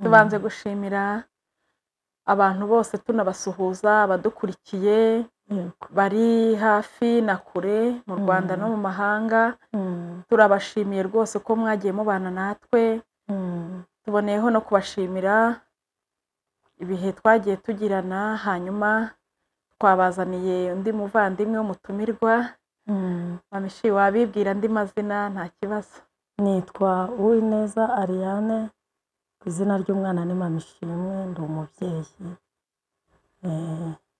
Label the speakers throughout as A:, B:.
A: tubanze gushimira abantu bose tunabasuhuza abadukurikiye bari hafi na kure mu Rwanda no mu mahanga. Turabashimiye rwose ko mwagiye mubana natwe. Tuboneyeho no kubashimira ibihe twagiye tugirana. Hanyuma twabazaniye undi muvandimwe w'umutumirwa. Mamishi wabibwira andi mazina nta kibazo?
B: Nitwa Uwineza Ariane, izina ry'umwana ni Mamishimwe, ndi umubyeyi.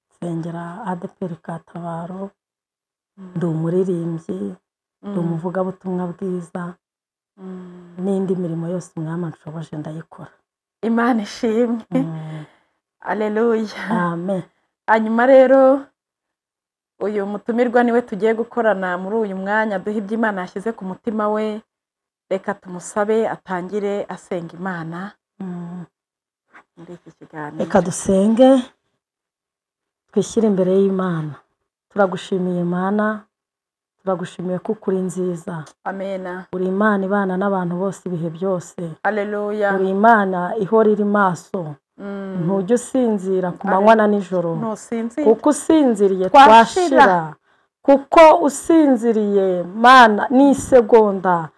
B: Nsengera ADEPR Katabaro, ndi umuririmbyi, ndi umuvugabutumwa bwiza, n'indi mirimo yose umwami anshoboje ndayikora.
A: Imana ishimwe. Alleluia.
B: Amen.
A: Hanyuma rero uyu mutumirwa niwe tugiye gukorana muri uyu mwanya, duhe ibyo Imana yashyize ku mutima we. Reka tumusabe atangire asenga Imana muri iki kiganiro.
B: Reka dusenge twishyire imbere y'Imana. Turagushimiye Imana, turagushimiye ko uri nziza.
A: Amena.
B: Uri Imana ibana n'abantu bose ibihe byose.
A: Alleluia.
B: Uri Imana ihora iri maso. Ntujya usinzira ku manywa na nijoro. Kuko usinziriye twashira. Kuko usinziriye Mana n'isegonda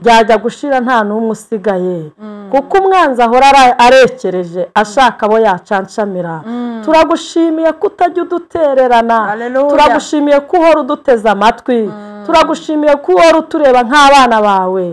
B: byajya gushira nta n'umwe usigaye. Kuko umwanzi ahora arekereje ashaka abo yacancamira. Turagushimiye ko utajya udutererana. Turagushimiye ko uhora uduteze amatwi. Turagushimiye ko uhora utureba nk'abana bawe.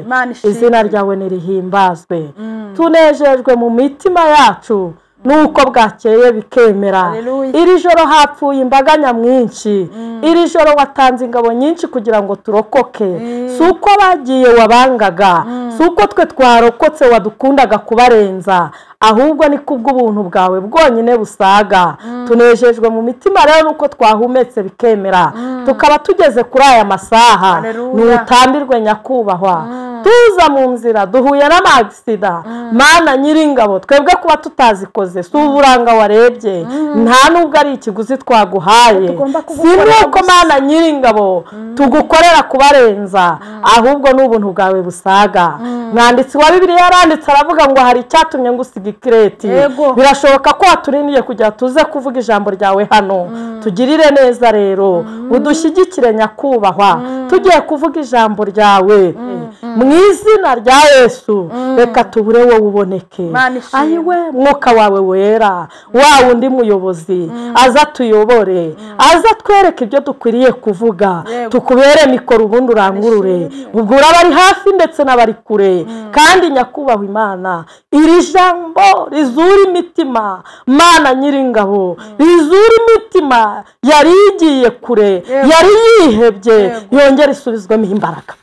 B: Izina ryawe nirihimbazwe. Tunejejwe mu mitima yacu nuko bwakeye bikemera. Iri joro hapfuye imbaga nyamwinshi. Iri joro watanze ingabo nyinshi kugira ngo turokoke. Suko bagiye wabangaga, suko twe twarokotse wadukundaga kubarenza, ahubwo ni kubw'ubuntu bwawe bwonyine busaga. Tunejejwe mu mitima rero nuko twahumetse bikemera, tukaba tugeze kuri aya masaha. Nutambirwe nyakubahwa. Tuza mu nzira duhuye n'amagisida, Mana nyiringabo, twebwe kuba tutazikoze si uburanga warebye, nta nubwo ari ikiguzi twaguhaye. Si nuko Mana nyiringabo tugukorera kubarenza, ahubwo n'ubuntu bwawe busaga. Mwanditsi wa Bibiliya yaranditse aravuga ngo hari icyatumye ngusiga ikireti. Birashoboka ko waturindiye kugira tuze kuvuga ijambo ryawe hano. Tugirire neza rero, udushyigikire nyakubahwa tugiye kuvuga ijambo ryawe. Mu izina rya Yesu reka tubure wowe uboneke. Ayiwe mwuka wawe wera, wa wundi muyobozi aza tuyobore, aza twereke ibyo dukwiriye kuvuga, tukubere mikoro ubundi urangurure. Ubwo urabari hafi ndetse n'abari kure. Kandi nyakubahwa Imana, iri jambo rizura imitima, Mana nyiringabo, rizura imitima yari igiye kure, yari yihebye, yongere isubizwemo imbaraga.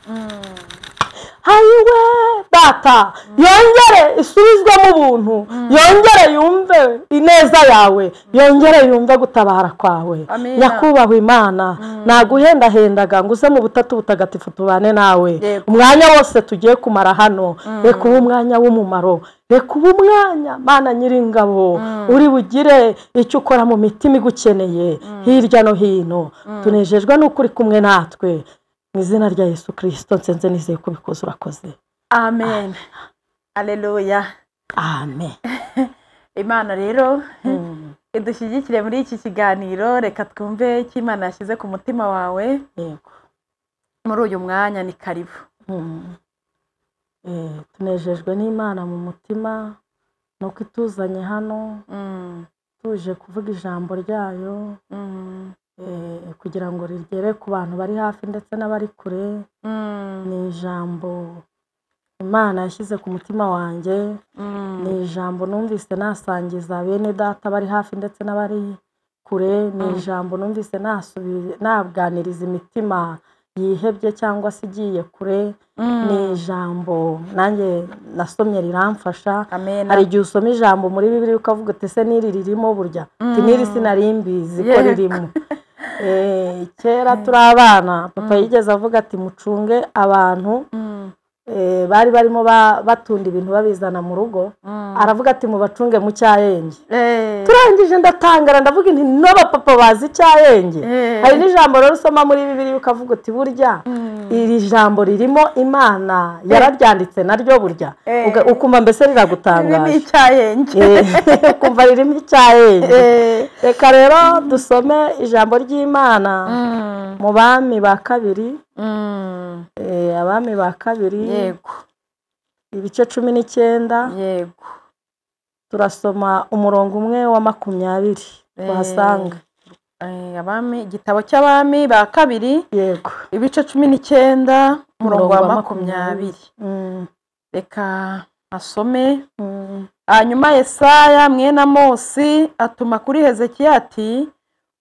B: Ayiwe data, yongere isubizwemo ubuntu, yongere yumve ineza yawe, yongere yumve gutabara kwawe. Nyakubahwa Imana, naguhendahendaga ngo uze mu butatu butagatifu tubane nawe. Umwanya wose tugiye kumara hano, reka ube umwanya w'umumaro, reka ube umwanya Mana nyiringabo uri bugire icyo ukora mu mitima igukeneye hirya no hino. Tunejejwe n'uko uri kumwe natwe. Mu izina rya Yesu Kristo nsenze nizeye ko bikoze urakoze.
A: Amen. Alleluia.
B: Amen.
A: Imana rero idushyigikire muri iki kiganiro. Reka twumve icyo Imana yashyize ku mutima wawe. Muri uyu mwanya ni karibu.
B: Tunejejwe n'Imana mu mutima nuko ituzanye hano tuje kuvuga ijambo ryayo, kugira ngo rigere ku bantu bari hafi ndetse n'abari kure. Ni ijambo Imana yashyize ku mutima wanjye. Ni ijambo numvise nasangiza bene data bari hafi ndetse n'abari kure. Ni ijambo numvise nabwaniriza imitima yihebye cyangwa se igiye kure. Ni ijambo nanjye nasomye riramfasha. Hari igihe usoma ijambo muri Bibiliya ukavuga ati se niri ririmo burya, ati niri sinarimbizi ko ririmo. Kera turi abana papa yigeze avuga ati mucunge abantu bari barimo batunda ibintu babizana mu rugo. Aravuga ati mubacunge mu cyayenge. Turangije ndatangara ndavuga nti n'abapapa bazi icyayenge. Hari n'ijambo rero usoma muri Bibiliya ukavuga ati burya iri jambo ririmo Imana yararyanditse naryo burya ukumva mbese riragutangaje ukumva ririmo icyahenge. Reka rero dusome ijambo ry'Imana mu Bami ba kabiri, Abami ba kabiri,
A: yego,
B: ibice 19,
A: yego,
B: turasoma umurongo umwe wa 20 tuhasanga.
A: Abami, igitabo cy'Abami ba kabiri,
B: yego,
A: ibice 19 umurongo wa 20. Reka asome. Hanyuma Yesaya mwene Amosi atuma kuri Hezekiya ati,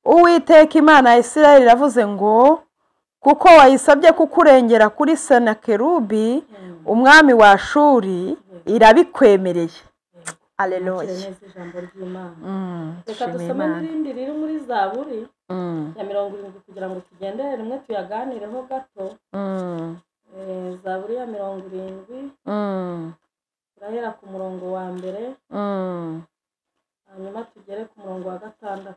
A: Uwiteka Imana ya Isirayeli iravuze ngo, kuko wayisabye kukurengera kuri Senakerubi umwami wa Ashuri, irabikwemereye. Haleluya.
B: Reka dusome n'irindi riri muri Zaburi ya 70 kugira ngo tugendere rimwe tuyaganireho gato. Zaburi ya 70, turahera ku murongo wa mbere, hanyuma tugere ku murongo wa 6.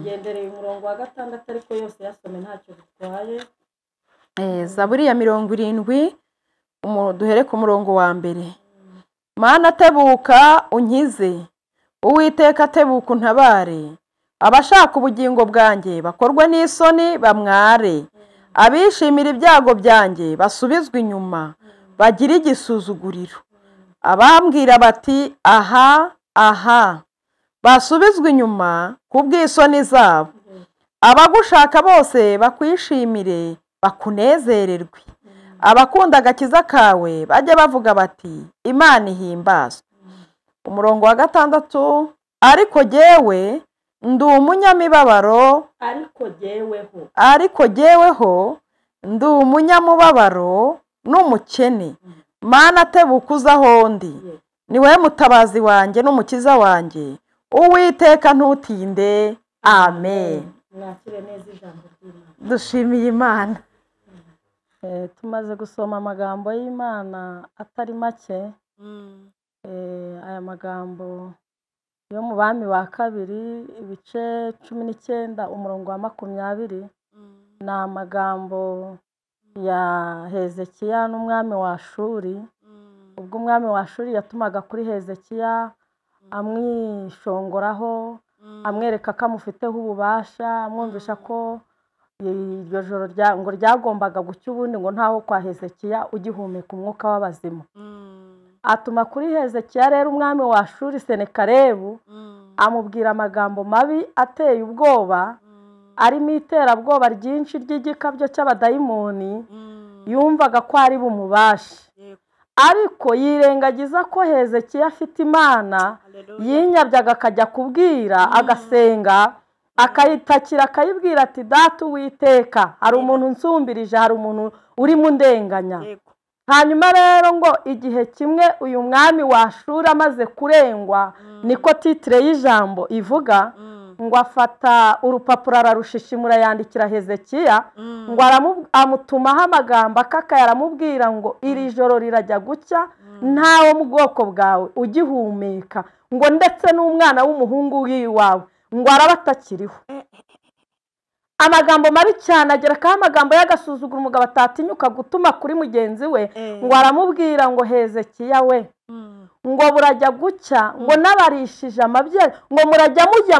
B: Ngendereye umurongo wa 6 ariko yose yasome ntacyo bitwaye.
A: Zaburi ya 70, duhere ku murongo wa mbere. Mana tebuka unkize, Uwiteka tebuka untabare, abashaka ubugingo bwanjye bakorwe n'isoni bamware, abishimira ibyago byanjye basubizwe inyuma, bagira igisuzuguriro, abambwira bati aha aha, basubizwe inyuma kubw'isoni zabo, abagushaka bose bakwishimire bakunezererwe, abakunda agakiza kawe bajye bavuga bati Imana ihimbazwe. Umurongo wa 6, ariko jyewe ndi umunyamibabaro, ariko jyeweho ndi umunyamubabaro n'umukene. Mana tebuka uza aho ndi, ni wowe mutabazi wanjye n'umukiza wanjye, Uwiteka ntutinde. Amen.
B: Mwakire neza ijambo ry'Imana.
A: Dushimiye Imana.
B: Tumaze gusoma amagambo y'Imana atari make. Aya magambo yo mu Bami ba kabiri, ibice 19 umurongo wa 20, ni amagambo ya Hezekiya n'umwami wa Ashuri. Ubwo umwami wa Ashuri yatumaga kuri Hezekiya amwishongoraho, amwereka ko amufiteho ububasha, amwumvisha ko iryo joro ngo ryagombaga gucya ubundi ngo ntaho kwa Hezekiya ugihumeka umwuka w'abazima. Atuma kuri Hezekiya rero umwami wa Ashuri Senekarebu, amubwira amagambo mabi ateye ubwoba, arimo iterabwoba ryinshi ry'igikabyo cy'abadayimoni, yumvaga ko ari bumubashe. Ariko yirengagiza ko Hezekiya afite Imana, yinyabyaga akajya kubwira, agasenga, akayitakira, akayibwira ati Data Uwiteka, hari umuntu nsumbirije, hari umuntu uri mu ndenganya. Hanyuma rero ngo igihe kimwe uyu mwami wa Ashuri amaze kurengwa, niko titire y'ijambo ivuga, ngo afata urupapuro ararushishimura yandikira Hezekiya, ngo amutumaho amagambo akakaye, aramubwira ngo iri joro rirajya gucya ntawo mu bwoko bwawe ugihumeka, ngo ndetse n'umwana w'umuhungu w'iwawe ngo arabatakiriho. Amagambo mabi cyane, agerekaho amagambo y'agasuzuguro umugabo atatinyuka gutuma kuri mugenzi we. Ngo aramubwira ngo Hezekiya we, ngo burajya gucya, ngo nabarishije amabyere, ngo murajya mujya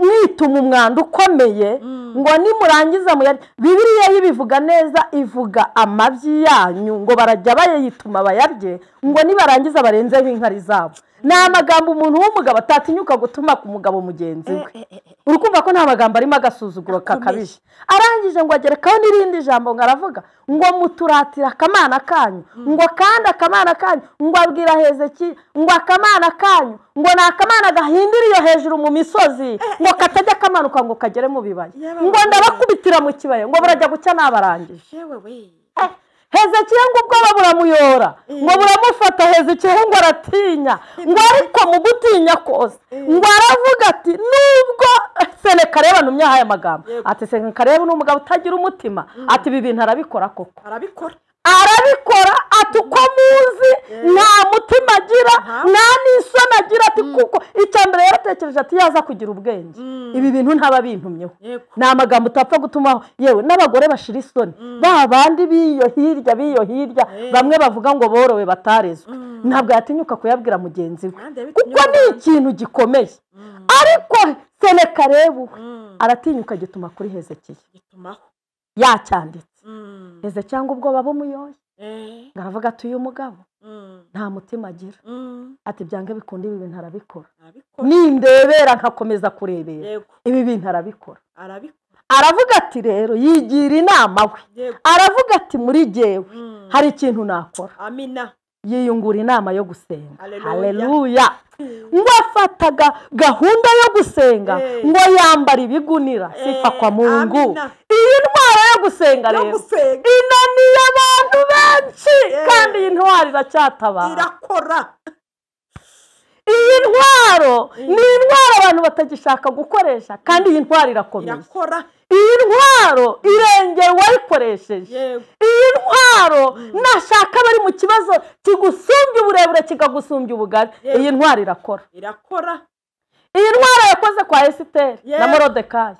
B: mwituma umwanda ukomeye, ngo nimurangiza muyarye. Bibiliya yibivuga neza, ivuga amabyi yanyu, ngo barajya bayituma bayarye, ngo nibarangiza barenzeho inkari zabo. Ni amagambo umuntu w'umugabo atatinyuka gutuma ku mugabo mugenzi we. Urukumva ko nta magambo arimo agasuzuguro kakabije. Arangije ngo agerekaho n'irindi jambo, ngo aravuga ngo muturatira akamana kanyu, ngo kandi akamana kanyu, ngo abwira Hezekiya ngo akamana kanyu ngo ni akamana gahindiriye hejuru mu misozi, ngo katajya kamanuka ngo kagere mu bibaya, ngo ndabakubitira mu kibaya, ngo burajya gucya nabarangije. Hezekiya ngo ubwoba buramuyora, ngo buramufata. Hezekiya ngo aratinya, ngo ariko mu gutinya kose ngo aravuga ati nubwo Senekarebu anumye aya magambo, ati Senekarebu ni umugabo utagira umutima, ati ibi bintu arabikora koko, arabikora, ati uko muzi nta mutima agira, nta n'isoni agira, ati kuko icya mbere yaratekereje yaratekereje ati yaza kugira ubwenge ibi bintu ntaba bintumyeho ni amagambo utapfa gutumaho yewe n'abagore bashira isoni ba bandi biyo hirya bamwe bavuga ngo borowe batarezwe ntabwo yatinyuka kuyabwira mugenzi we kuko ni ikintu gikomeye ariko Senakarebu aratinyuka gituma kuri Hezekiya yacyanditse Hezekiya ngo ubwoba bumuyoye ngaravuga ati uyu mugabo nta mutima agira ati byange bikunda ibi bintu arabikora nindebera nkakomeza kurebera ibi bintu arabikora aravuga ati rero yigira inama we aravuga ati muri jewe hari ikintu nakora yiyungura inama yo gusenga haleluya ngo afataga gahunda yo gusenga ngo yambara ibigunira sifa kwa Mungu iyi ntwaro yo gusenga rero inaniye abantu benshi kandi iyi ntwaro iracyatabara irakora iyi ntwaro ni intwaro abantu batagishaka gukoresha kandi iyi ntwaro irakomeye iyi ntwaro irengera uwayikoresheje iyi ntwaro nashaka bari mu kibazo kigusumbya uburebure kikagusumbya ubugari iyi ntwaro irakora iyi ntwaro yakoze kwa Esiteri na Morodekayi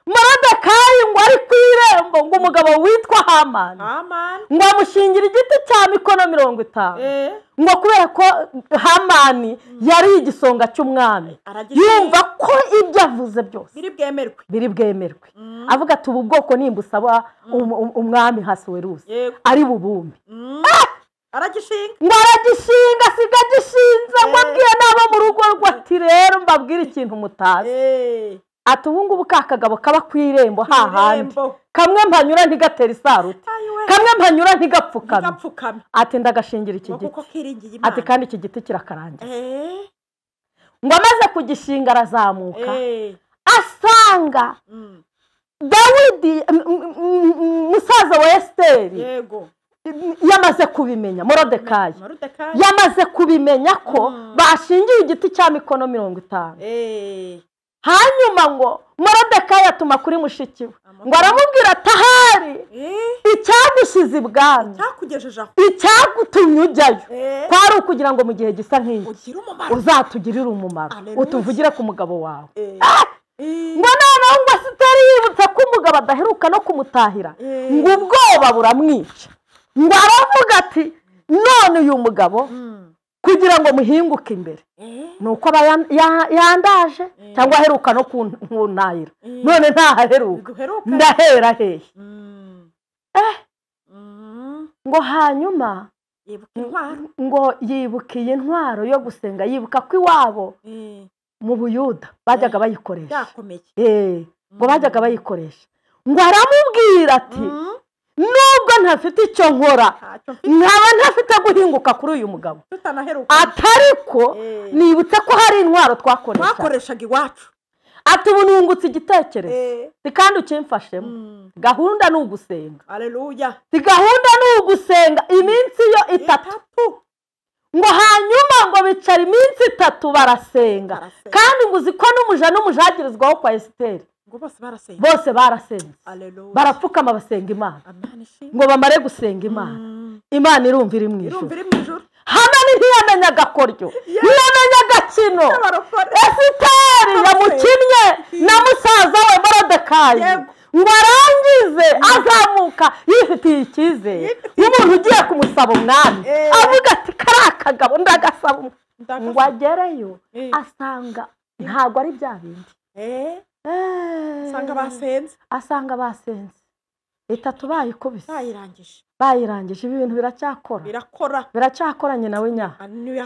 B: Morodekayi ngo ari ku irembo ngo umugabo witwa Hamani ngo amushingira igiti cya mikono 50 ngo kubera ko Hamani yari igisonga cy'umwami yumva ko ibyo avuze byose biri bwemerwe avuga ati ubu bwoko nimbusaba umwami Hasuwerusi ari bubumbi aragishinga asiga gishinze ngo abwiye n'abo mu rugo rwe ati rero mbabwire ikintu mutazi ati ubu ngubu ka kagabo kaba ku irembo hahandi kamwe mpanyura ntigatera isaruti kamwe mpanyura ntigapfukame ati ndagashingira iki giti ati kandi iki giti kirakarangiza ngo amaze kugishinga arazamuka asanga Dawidi musaza wa Esiteri yamaze kubimenya Morodekayi yamaze kubimenya ko bashingiye igiti cya mikono 50 hanyuma ngo Morodekayi atuma kuri mushiki we ngo aramubwira atahari icyagushyize ibwami icyagutumye ujyayo kwari ukugira ngo mu gihe gisa nk'iki uzatugirire umumaro utuvugire ku mugabo wawe ngo noneho ngo Esiteri yibutse ko umugabo adaheruka no kumutahira ngo ubwoba buramwica ngo aravuga ati none uyu mugabo kugira ngo muhinguke imbere nuko yandaje cyangwa aheruka no kuntahira none ntahaheruka ndahera hehe ngo hanyuma ngo yibukiye intwaro yo gusenga yibuka ko iwabo mu Buyuda bajyaga bayikoresha ngo bajyaga bayikoresha ngo aramubwira ati nubwo ntafite icyo nkora nkaba ntafite guhinguka kuri uyu mugabo atariko nibutse ko hari intwaro twakoreshaga iwacu ati ubu nungutse igitekerezo kandi ukimfashemo gahunda ni ugusenga gahunda ni ugusenga iminsi yo 3 ngo hanyuma ngo bicara iminsi 3 barasenga kandi ngo uzi ko n'umujagirizwaho kwa Esiteri bose barasenze barapfukama basenga Imana ngo bamare gusenga Imana irumva iri mu ijuru Hamani ntiyamenya agakoryo ntiyamenya agakino Esiteri yamukinnye na musaza we Morodekayi ngo arangize azamuka yifitiye icyizere n'umuntu ugiye kumusaba umwami avuga ati kariya kagabo ndagasaba ngo agereyo asanga ntabwo ari bya bindi asanga basenze 3 bayikubise bayirangije ibi bintu biracyakoranye nawe nya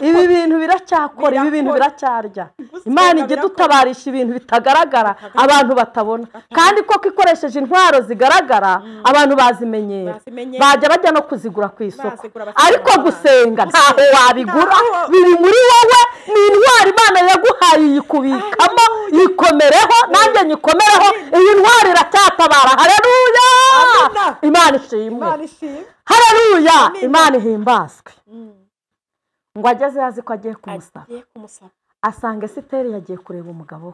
B: ibi bintu biracyakora ibi bintu biracyarya Imana ijye dutabarisha ibintu bitagaragara abantu batabona kandi koko ikoresheje intwaro zigaragara abantu bazimenyera bajya bajya no kuzigura ku isoko ariko gusenga ntaho wabigura biri muri wowe ni intwaro Imana yaguhaye yikubikamo yikomereho nanjye nyikomereho iyi ntwaro iracyatabara haleluya Imana ishimwe haleluya Imana ihimbazwe ngo ageze yazi ko agiye kumusaba asanga Esiteri yagiye kureba umugabo we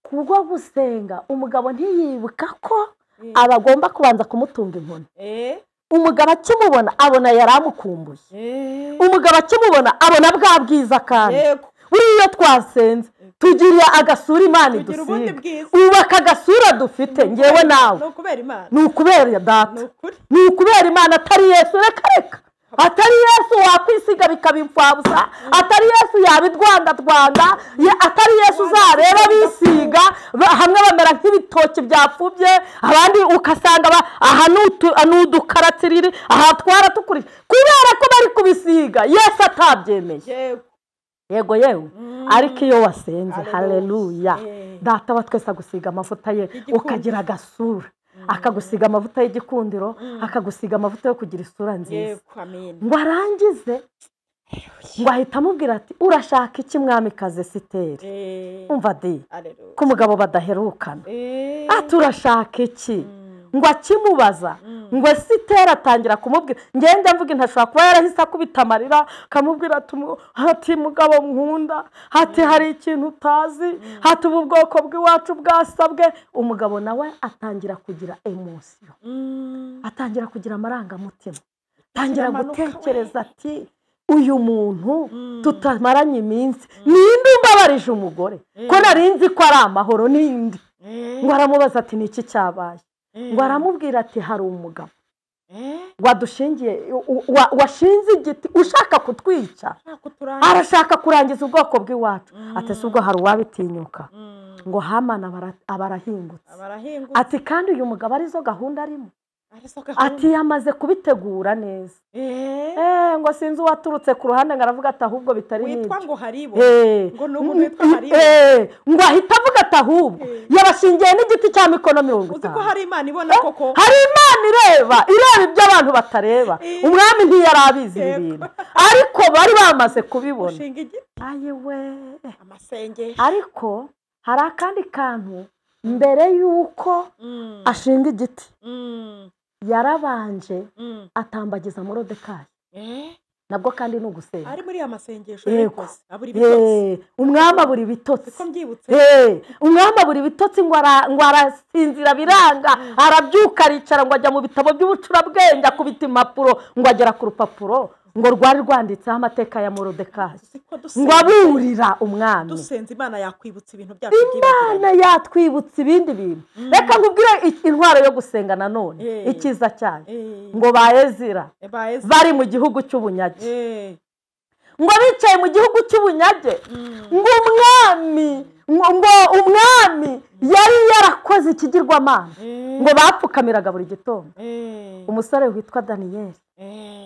B: kubwo gusenga umugabo ntiyibuka ko abagomba kubanza kumutunga inkoni umugabo akimubona abona yaramukumbuye umugabo akimubona abona bwa bwiza kandi buriya twasenze tugira agasura Imana idusiga ubaka agasura dufite ngewe nawe ni ukubera data ni ukubera Imana atari Yesu reka atari Yesu wakwisiga bikabimfabusa atari Yesu yabidwanda atari Yesu uzareba bisiga hamwe bamera nk'ibitoki byapfubye abandi ukasanga aha n'udukaratiriri aha twara tukuri kubera ko bari kubisiga Yesu atabyemeye yego yewe ariko iyo wasenze haleluya data wa twese agusiga amavuta ye ukagira agasura akagusiga amavuta y'igikundiro akagusiga amavuta yo kugira isura nziza ngo arangize ngo ahita amubwira ati urashaka iki mwamikaze Esiteri umva de ko umugabo badaherukana ati urashaka iki ngo akimubaza ngo Esiteri atangira kumubwira ngende mvuga ntashobora kuba yarahise akubita amarira akamubwira ati mugabo nkunda ati hari ikintu utazi ati ubu bwoko bw'iwacu bwasabwe umugabo nawe atangira kugira emotion atangira kugira amarangamutima atangira gutekereza ati uyu muntu tutamaranye iminsi ninde umbabarije umugore ko narinzi ko ari amahoro n'indi ngo aramubaza ati niki cyabaye ngo aramubwira ati hari umugabo wadushingiye washinze igiti ushaka kutwica arashaka kurangiza ubwoko bw'iwacu ati se ubwo hari uwabitinyuka ngo Hamani abarahingutse ati kandi uyu mugabo arizo gahunda arimo ati yamaze kubitegura neza ngo sinzi uwaturutse ku ruhande ngo aravuga ati ahubwo bitari nibyo
A: witwa ngo haribo ngo n'umuntu witwa haribo
B: ngo ahita avuga ati ahubwo yabashingiye n'igiti cya mikono 50
A: uzi ko hari Imana ibona koko
B: hari Imana ireba ibyo abantu batareba umwami ntiyari abizi ibintu ariko bari bamaze kubibona ayewe
A: amasenge
B: ariko hari akandi kantu mbere yuko ashinga igiti yarabanje atambagiza Moridekayi nabwo kandi ni ugusenga
A: ari muri amasengesho yose aburi bitotsi
B: umwami aburi bitotsi
A: ko mbyibutse
B: umwami aburi bitotsi ngo arasinzira biranga arabyuka aricara ngo ajya mu bitabo by'ubucurabwenge akubita impapuro ngo agera ku rupapuro ngo rwari rwanditseho amateka ya Moridekayi ngo aburira umwami
A: dusenze Imana yakwibutsa ibintu byacu
B: Imana yatwibutsa ibindi bintu reka nkubwire intwaro yo gusenga nanone ikiza cyane ngo ba Ezira bari mu gihugu cy'ubunyage ngo bicaye mu gihugu cy'ubunyage ngo umwami yari yarakoze ikigirwamana ngo bapfukamiraga buri gitondo umusore witwa Daniyeli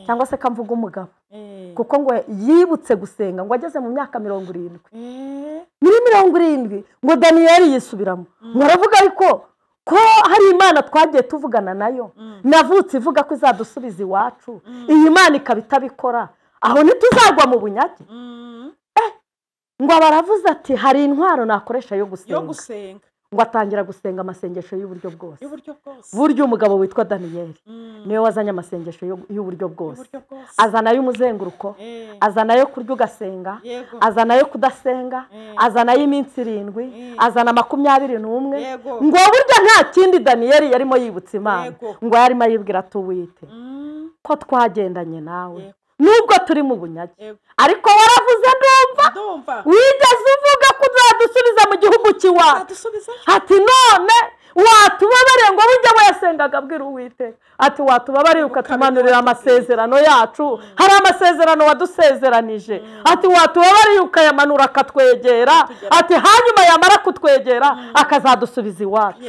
B: cyangwa se kamvuga umugabo kuko ngo yibutse gusenga ngo ageze mu myaka 70 muri 70 ngo Daniyeli yisubiramo ngo aravuga ariko ko hari Imana twagiye tuvugana nayo navutse ivuga ko izadusubiza iwacu iyi Imana ikabitabikora aho ntituzagwa mu bunyage ngo baravuze ati hari intwaro nakoresha yo gusenga ngo atangira gusenga amasengesho y'uburyo bwose buryo umugabo witwa Daniyeli niwe wazanye amasengesho y'uburyo bwose azana y'umuzenguruko azana yo kurya ugasenga azana yo kudasenga azana y'iminsi 7 azana 21 ngo burya nta kindi Daniyeli yarimo yibutsa Imana ngo yarimo yibwira tuwite ko twagendanye nawe nubwo turi mu bunyage ariko waravuze ndumva wigeze uvuga ko uzadusubiza mu gihugu cy'iwacu ati none watubabariye ngo burya wasengaga abwira Uwiteka ati watubabariye ukatumanurira amasezerano yacu hari amasezerano wadusezeranije ati watubabariye ukayamanura akatwegera ati hanyuma yamara kutwegera akazadusubiza iwacu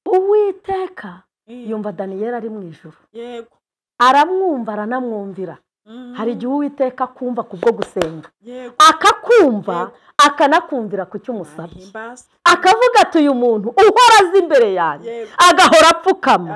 B: Uwiteka yumva Daniyeli ari mu ijuru aramwumva aranamwumvira hari igihe Uwiteka kumva kubwo gusenga akakumva akanakumvira ku cyo umusabye akavuga ati uyu muntu uhora azi imbere yanjye agahora apfukama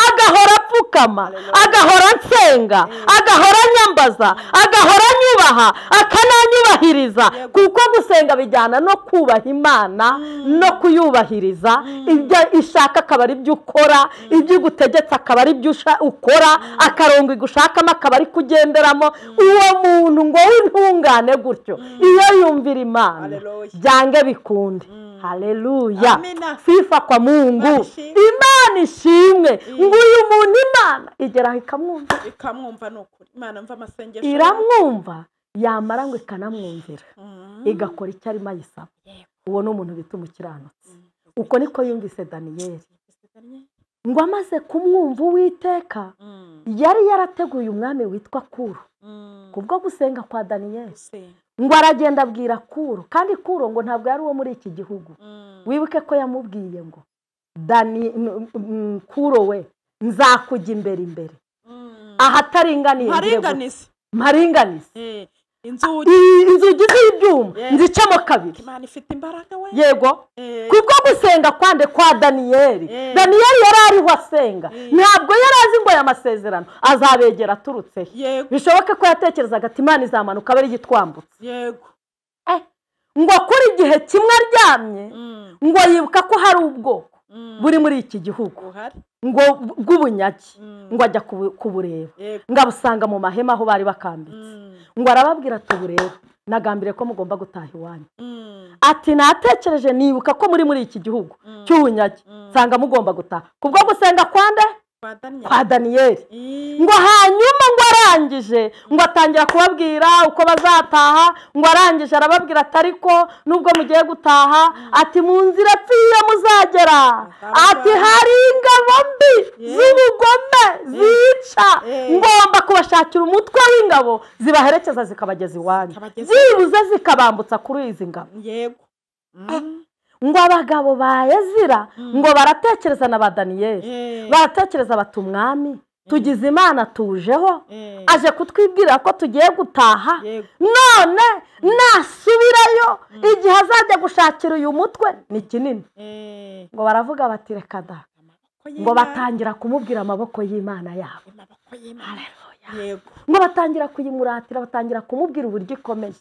B: agahora apfukama agahora nsenga agahora nyambaza agahora nyubaha akanyubaha akananyubahiriza kuko gusenga bijyana no kubaha Imana no kuyubahiriza ibyo ishaka akaba ari byo ukora ibyo igutegetse akaba ari byo ukora akarongo igushakamo akaba ari kugenderamo uwo muntu ngo w'intungane gutyo iyo yumvira Imana byange bikunde. Haleluya, sifa kwa Mungu. Imana ishimwe ngo uyu muntu Imana igeraho
A: ikamwumva n'ukuri. Imana mva amasengesho
B: iramwumva yamara ngo ikanamwumvira igakora icyo arimo ayisaba. Uwo ni umuntu bita umukiranutsi. Uko niko yumvise Daniyeli ngo amaze kumwumva Uwiteka yari yarateguye umwami witwa Kuro kubwo gusenga kwa Daniyeli. Ngo aragenda abwira Kuro, kandi Kuro ngo ntabwo yari uwo muri iki gihugu. Wibuke ko yamubwiye ngo Kuro we nzakujya imbere ahataringaniye mparinganize inzugi z'ibyuma nzicamo kabiri.
A: Imana ifite imbaraga we.
B: Yego, kubwo gusenga kwande kwa Daniyeli. Daniyeli yari ariho asenga, ntabwo yari azi ngo aya masezerano azabegera aturutse. Bishoboke ko yatekerezaga ati Imana izamanuka bari gitwambutse.
A: Yego,
B: ngo kuri igihe kimwe aryamye ngo yibuka ko hari ubwoko buri muri iki gihugu ngo bw'ubunyagi, ngo ajya kubureba ngo abusanga mu mahema aho bari bakambitse. Ngo arababwira ati ubureba nagambire ko mugomba gutaha iwanyu. Ati natekereje nibuka ko muri iki gihugu cy'ubunyagi nsanga mugomba gutaha kubwo gusenga kwande kwa Daniyeli. Ngo hanyuma ngo arangije ngo atangira kubabwira uko bazataha. Ngo arangije arababwira ati ariko nubwo mugiye gutaha ati mu nzira pfiye muzagera ati hari ingabo mbi z'ubugome zica, ngomba kubashakira umutwe w'ingabo zibaherekeza zikabageza iwanyu, zibuze zikabambutsa kuri izi ngabo.
A: Yego,
B: ngo abagabo ba Ezira ngo baratekereza na ba Daniyeli, baratekereza bati umwami tugize Imana tujeho aje kutwibwira ko tugiye gutaha, none nasubirayo igihe azajya gushakira uyu mutwe ni kinini. Ngo baravuga bati reka da, ngo batangira kumubwira amaboko y'Imana yabo. Ngo batangira kuyimuratira, batangira kumubwira uburyo ikomeye,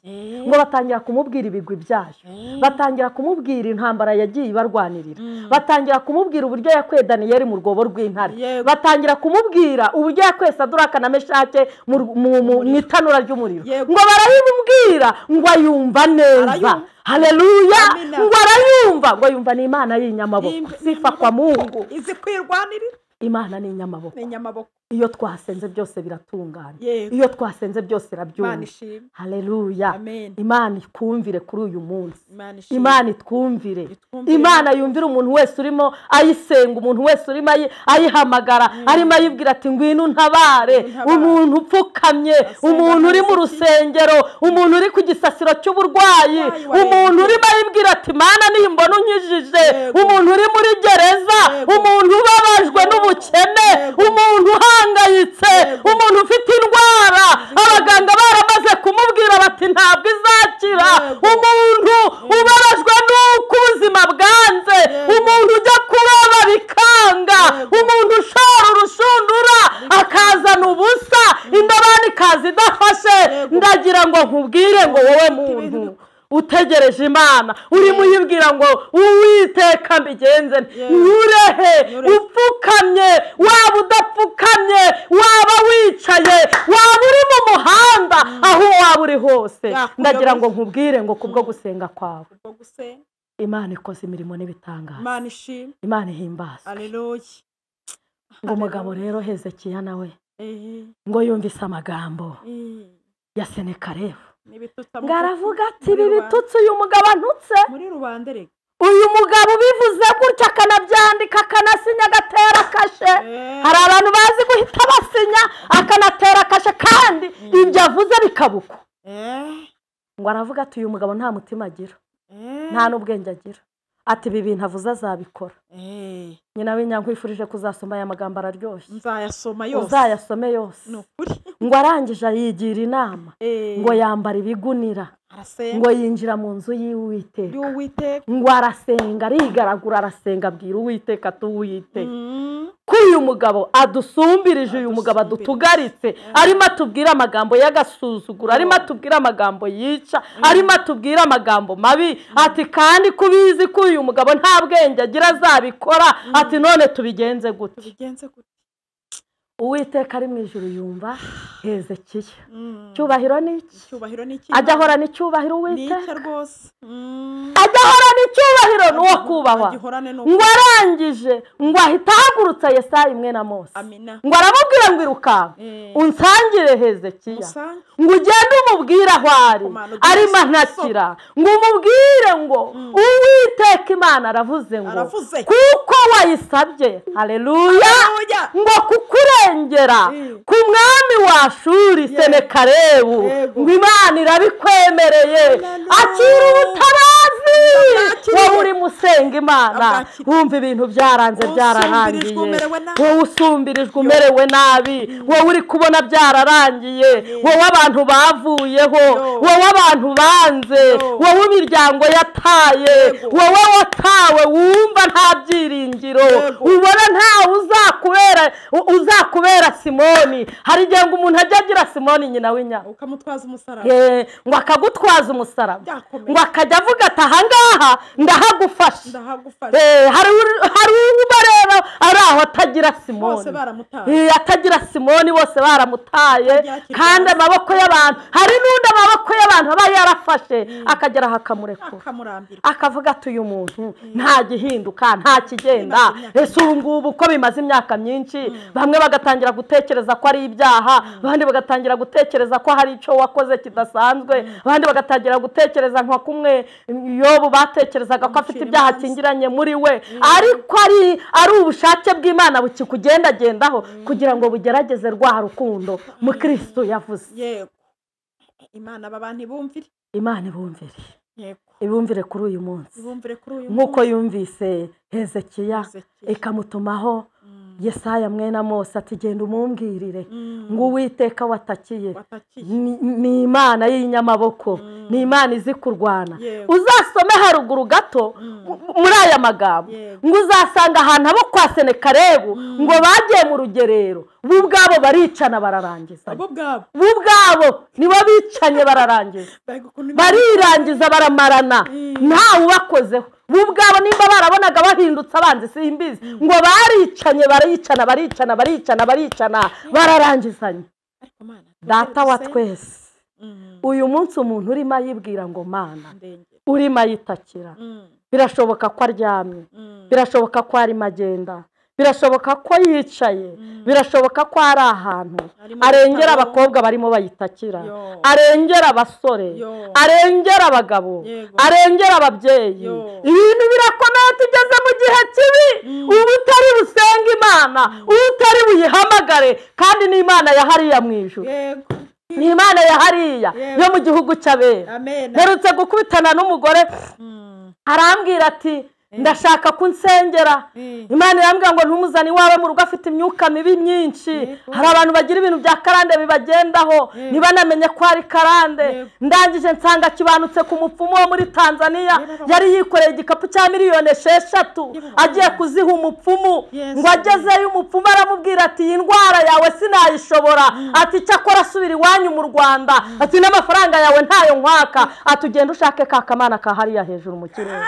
B: ngo batangira kumubwira ibigwi byayo, batangira kumubwira intambara yagiye ibarwanirira, batangira kumubwira uburyo yakuye Daniyeli mu rwobo rw'intare, batangira kumubwira uburyo yakuye Saduraka na Meshake mu itanura ry'umuriro. Ngo barayimubwira ngo ayumva neza. Haleluya, ngo arayumva, ngo yumva ni Imana y'inyamaboko. Sifa kwa Mungu.
A: Izi kwirwanirira.
B: Imana ni inyamaboko. Iyo twasenze byose biratungana, iyo twasenze byose irabyumva. Haleluya, Imana ikumvire kuri uyu munsi. Imana itwumvire, Imana yumvire umuntu wese urimo ayisenga, umuntu wese urimo ayihamagara, arimo ayibwira ati ngwino untabare. Umuntu upfukamye, umuntu uri mu rusengero, umuntu uri ku gisasiro cy'uburwayi, umuntu urimo ayibwira ati Mana nimbona unkijije, umuntu uri muri gereza, umuntu ubabajwe n'ubukene, umuntu uhangayitse, umuntu ufite indwara abaganga baramaze kumubwira bati ntabwo izakira, umuntu ubabajwe n'uko ubuzima bwanze, umuntu ujya kuroba bikanga, umuntu ushora urushundura akazana ubusa, indobani ikaza idafashe. Ndagira ngo nkubwire ngo wowe muntu utegereje Imana, urimo uyibwira ngo Uwiteka mbigenze nturehe, upfukamye waba udapfukamye, waba wicaye, waba uri mu muhanda, aho waba uri hose, ndagira ngo nkubwire ngo kubwo gusenga kwawe Imana ikoze imirimo n'ibitangaza. Imana ihimbaza.
A: Haleluya.
B: Ngo umugabo rero Hezekiya nawe ngo yumvise amagambo ya Senakeribu, ngo aravuga ati ibi bitutsi uyu mugabo antutse
A: muri rubanda reka,
B: uyu mugabo bivuze gutya akanabyandika akanasinya agatera kashe. Hari abantu bazi guhita basinya akanatera kashe kandi ibyo avuze bikabuka. Ngo aravuga ati uyu mugabo nta mutima agira, nta n'ubwenge agira, ati ibi bintu avuze azabikora. Nyina w'inyankwifurije kuzasoma aya magambo araryoshye.
A: Nzayasoma yose.
B: Uzayasome yose. Ngo arangije yigira inama, ngo yambara ibigunira, ngo yinjira mu nzu y'Uwiteka, ngo arasenga, arigaragura, arasenga, abwira Uwiteka ati Uwiteka ko uyu mugabo adusumbirije, uyu mugabo adutugaritse, arimo atubwira amagambo y'agasuzuguro, arimo atubwira amagambo yica, arimo atubwira amagambo mabi, ati kandi kubizi ko uyu mugabo nta bwenge agira azabikora, ati none tubigenze gute? Uwiteka ari mu ijuru yumva Hezekiya. Cyubahiro ni iki? Ajya ahorana icyubahiro Uwiteka, ajya ahorana icyubahiro n'uwo kubahwa. Ngo arangije ngo ahita ahagurutsa Yesaya mwene Amosi, ngo aramubwira ngo iruka unsangire Hezekiya, ngo ugende umubwire aho arimo antakira, ngo umubwire ngo Uwiteka Imana aravuze ngo kuko wayisabye, haleluya, ngo kukurengera ku mwami wa Ashuri Senakeribu, ngo Imana irabikwemereye, akira ubutabazi. Wowe uri musenga Imana, wumva ibintu byaranze byararangiye, wowe usumbirijwe umerewe nabi, wowe uri kubona byararangiye, wowe abantu bavuyeho, wowe abantu banze, wowe imiryango yataye, wowe watawe wumva nta byiringiro, ubona ntawe uzakubera Simoni. Hari igihe ngo umuntu ajya agira Simoni nyina w'inyana,
A: ukamutwaza umusaraba,
B: ngo akagutwaza umusaraba, ngo akajya avuga ati ahangaha ndahagufasha. Hari uba rero ari aho atagira Simoni, atagira Simoni, bose baramutaye, kandi amaboko y'abantu, hari n'undi amaboko y'abantu aba yarafashe akagera hakamurekura, akavuga ati uyu muntu nta gihinduka, nta kigenda. Ese ubu ngubu uko bimaze imyaka myinshi, bamwe bagatangira gutekereza ko ari ibyaha, abandi bagatangira gutekereza ko hari icyo wakoze kidasanzwe, abandi bagatangira gutekereza nka kumwe Yobu batekerezaga ko afite ibyaha kingiranye muri we, ariko ari ubushake bw'Imana bukikugendagendaho kugira ngo bugerageze rwa rukundo mu Kristo yavuze.
A: Imana abantu ibumvire,
B: Imana ibumvire kuri uyu munsi, nk'uko yumvise Hezekiya ikamutumaho Yesaya mwene Amosi ati genda umumbwirire ngo Uwiteka watakiye ni Imana y'inyamaboko, ni Imana izi kurwana. Uzasome haruguru gato muri aya magambo, ngo uzasanga ahantu abo kwa Senakeribu ngo bagiye mu rugerero, bo ubwabo baricana bararangiza, bo ubwabo nibo bicanye bararangiza, barirangiza baramarana, ntawe ubakozeho. Bo ubwabo nimba barabonaga bahindutse abanzi simbizi, ngo baricanye baricana bararangizanya. Data wa twese, uyu munsi umuntu urimo ayibwira ngo Mana, urimo ayitakira, birashoboka ko aryamye, birashoboka ko arimo agenda, birashoboka ko yicaye, birashoboka ko ari ahantu arengera abakobwa barimo bayitakira, arengera abasore, arengera abagabo, arengera ababyeyi. Ibintu birakomeye, tugeze mu gihe kibi, ubu utari busenga Imana, utari buyihamagare, kandi ni Imana yahariya mu ijuru, ni Imana yahariya yo mu gihugu cy'abera. Mperutse gukubitana n'umugore arambwira ati ndashaka kunsengera. Imana irambwira ngo ntumuzane iwawe mu rugo afite imyuka mibi myinshi. Hari abantu bagira ibintu bya karande bibagendaho, niba namenye ko ari karande. Ndangije nsanga kibanutse ku mupfumu wo muri Tanzania, yari yikoreye igikapu cya miliyoni 6 agiye kuziha umupfumu. Ngo agezeyo umupfumu aramubwira ati iyi ndwara yawe sinayishobora, ati cyakora asubira iwanyu mu Rwanda, ati n'amafaranga yawe ntayo nkwaka, ati ugenda ushake ka kamana kahariya hejuru mu kirere.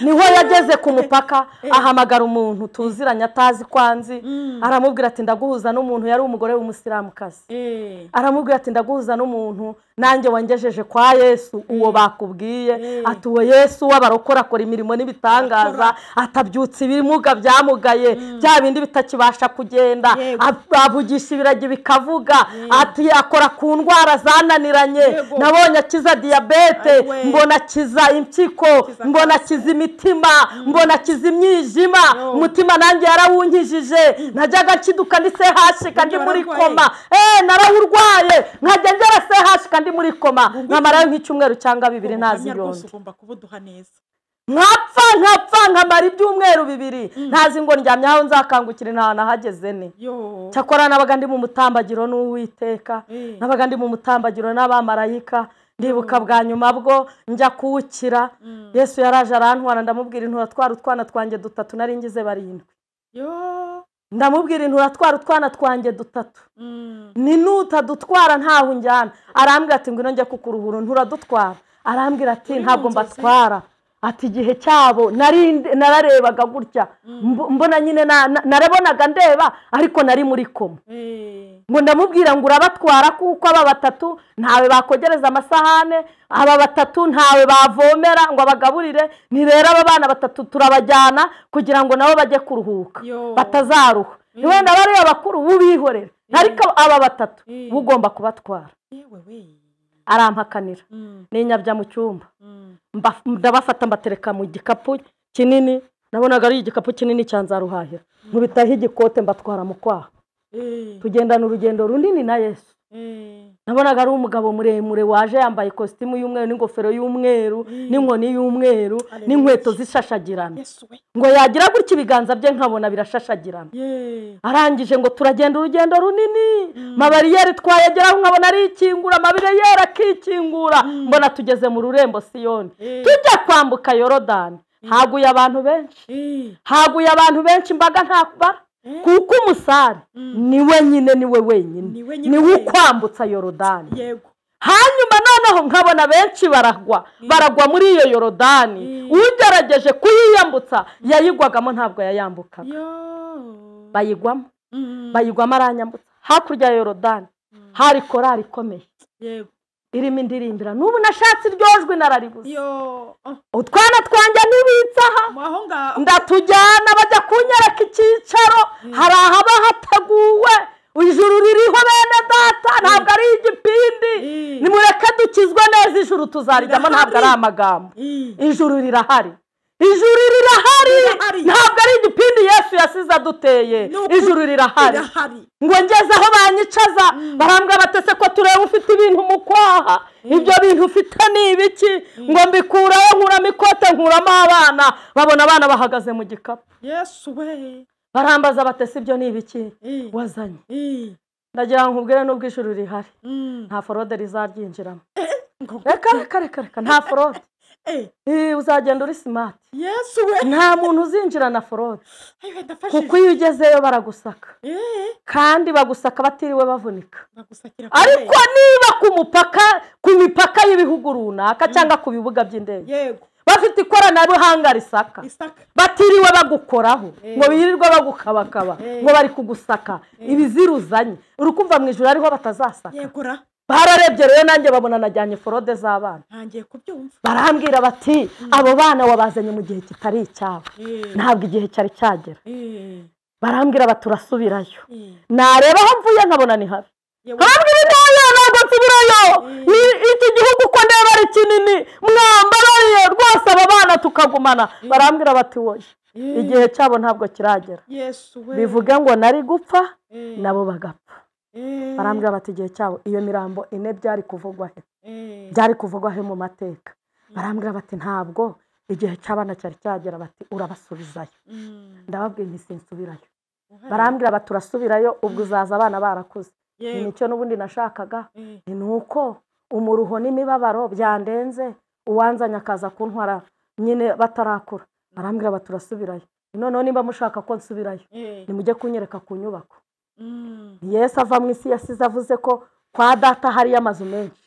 B: Niho yageze ku mupaka, ahamagara umuntu tuziranye atazi kwanzi, aramubwira ati ndaguhuza n'umuntu yari umugore w'umusilamukazi. Aramubwira ati ndaguhuza n'umuntu nanjye wangejeje kwa Yesu uwo bakubwiye, ati uwo Yesu w'abarokora akora imirimo n'ibitangaza, atabyutse ibimuga byamugaye, bya bindi bitakibasha kugenda, avugisha ibiragi bikavuga, ati akora ku ndwara zananiranye. Nabonye akiza diabete, mbona akiza impyiko, mbona akiza imitima, mbona akiza imyijima, umutima nanjye yarawunkijije. Najyaga kiduka ndi CH kandi muri koma, narawurwaye nkajya ngera CH kandi muri koma, nkamarayo nk'icyumweru cyangwa 2 ntazironde. Nkapfa nkamara ibyumweru 2 ntazi ngo ndyamye aho nzakangukira nta nahageze ne. Cyakora nabaga ndi mu mutambagiro n'Uwiteka, nabaga ndi mu mutambagiro n'abamarayika. Ndibuka bwa nyuma bwo njya kuwukira, Yesu yaraje arantwara, ndamubwira intura twara utwana twanjye 3 nari ngize 7. ndamubwira nturatwara utwana twanjye dutatu ni nutadutwara ntaho njyana arambwira ati ngwino njye kukuruhura nturadutwara arambwira ati ntabwo mbatwara ati igihe cyabo nararebaga gutya mbona nyine narabonaga ndeba ariko nari muri koma ngo ndamubwira ngo urabatwara kuko aba batatu ntawe bakogereza amasahane aba batatu ntawe bavomera ngo abagaburire ni rero aba bana batatu turabajyana kugira ngo nabo bajye kuruhuka batazaruha wenda bari abakuru bubihorera ariko aba batatu bugomba kubatwara arampakanira ninyabya mu cyumba ndabafata mbatereka mu gikapu kinini nabonaga ari igikapu kinini cyanzaruhahira nkubitaho igikote mbatwara mu kwaha tugendana urugendo runini na Yesu nabonaga ari umugabo muremure waje yambaye ikositimu y'umweru n'ingofero y'umweru n'inkoni y'umweru n'inkweto zishashagirana ngo yagira gutya ibiganza bye nkabona birashashagirana arangije ngo turagenda urugendo runini mabariyeri twayageraho nkabona ari ikingura mabariyeri akikingura mbona tugeze mu rurembo Siyoni tujya kwambuka Yorodani haguye abantu benshi imbaga ntakubara kuko umusare niwe wenyine niwe ukwambutsa Yorodani hanyuma noneho nkabona benshi baragwa muri iyo Yorodani ugerageje kuyiyambutsa yayigwagamo ntabwo yayambukaga bayigwamo aranyambutsa hakurya ya Yorodani hari korari ikomeye irimo indirimbira n'ubu nashatse iryojwe nararibuze utwana twanjye ntibitsaha ndatujyana bajya kunyereka icyicaro hari ahaba hateguwe ijuru ririho bene data ntabwo ari igipindi nimureke dukizwe neza ijuru tuzarijyamo ntabwo ari amagambo ijuru rirahari ntabwo ari igipindi Yesu yasize aduteye ijuru rirahari ngo ngeze aho banyicaza barambwa batese ko tureba ufite ibintu mu kwaha ibyo bintu ufite ni ibiki ngo mbikurayo nkuramo ikote nkuramo abana babona abana bahagaze mu gikapu Yesu we barambaza batese ibyo ni ibiki wazanye ndagira ngo nkubwire n'ubwo ijuru rihari nta forode rizaryinjiramo reka nta forode uzagenda uri smart Yesu we nta muntu uzinjira na forode kuko iyo ugezeyo baragusaka kandi bagusaka batiriwe bavunika ariko niba ku mipaka y'ibihugu runaka cyangwa ku bibuga by'indege bafite ikoranabuhanga risaka batiriwe bagukoraho ngo birirwe bagukabakaba ngo bari kugusaka ibiziruzanye urukumva mu ijuru ariho batazasaka bararebye rero nanjye babona najyanye forode z'abana ntangiye kubyumva barambwira bati abo bana wabazanye mu gihe kitari icyabo ntabwo igihe cyari cyagera barambwira baturasubirayo nareba aho mvuye nkabona ni habi barambwira ntabwo nsubirayo iki gihugu ko ndeba ari kinini mwambaraye rwose aba bana tukagumana barambwira bati woye igihe cyabo ntabwo kiragera bivuga ngo nari gupfa nabo bagapfa barambwira bati igihe cyabo iyo mirambo ine byari kuvugwa he mu mateka barambwira bati ntabwo igihe cy'abana cyari cyagera bati urabasubizayo ndababwira nti sinsubirayo barambwira bati turasubirayo ubwo uzaza abana barakuze nicyo n'ubundi nashakaga ni uko umuruho n'imibabaro byandenze uwanzanya akaza kuntwara nyine batarakura barambwira bati turasubirayo noneho niba mushaka ko nsubirayo nimujye kunyereka ku nyubako Yesu ava mu isi yasize avuze ko kwa data hari amazu menshi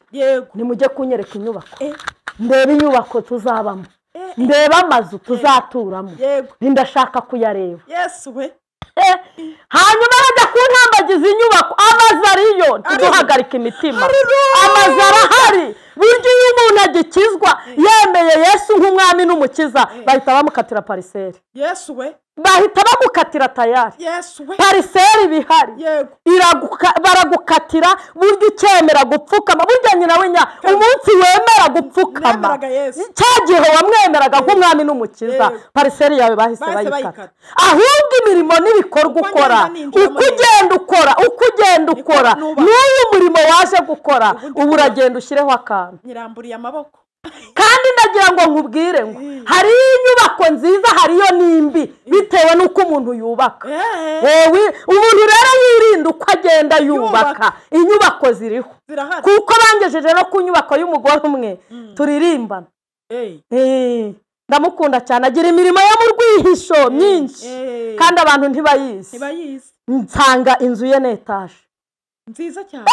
B: nimujye kunyereka inyubako ndeba inyubako tuzabamo ndeba amazu tuzaturamo ndashaka kuyareba Yesu we hanyuma bajya kuntambagiza inyubako amazu ariyo tuduhagarika imitima amazu arahari buryo iyo umuntu agikizwa yemeye Yesu nk'umwami n'umukiza bahita bamukatira pariseri Yesu we bahita bagukatira tayari pariseri bihari baragukatira buryo ukemera gupfukama burya nyina w'inya umunsi wemera gupfukama cyagihe wamwemeraga nk'umwami n'umukiza pariseri yawe bahise bayikata ahubwo imirimo n'ibikorwa ukora uko ugenda ukora n'uyu murimo waje gukora ubu uragenda ushyireho akantu nyiramburiye amaboko kandi ndagira ngo nkubwire ngo hari inyubako nziza hariyo nimbi bitewe n'uko umuntu yubaka umuntu rero yirinda uko agenda yubaka inyubako ziriho kuko bangejeje no ku nyubako y'umugore umwe turirimbana ndamukunda cyane agira imirimo yo mu rwihisho myinshi kandi abantu ntibayizi nsanga inzu ye ni etaje
A: nziza cyane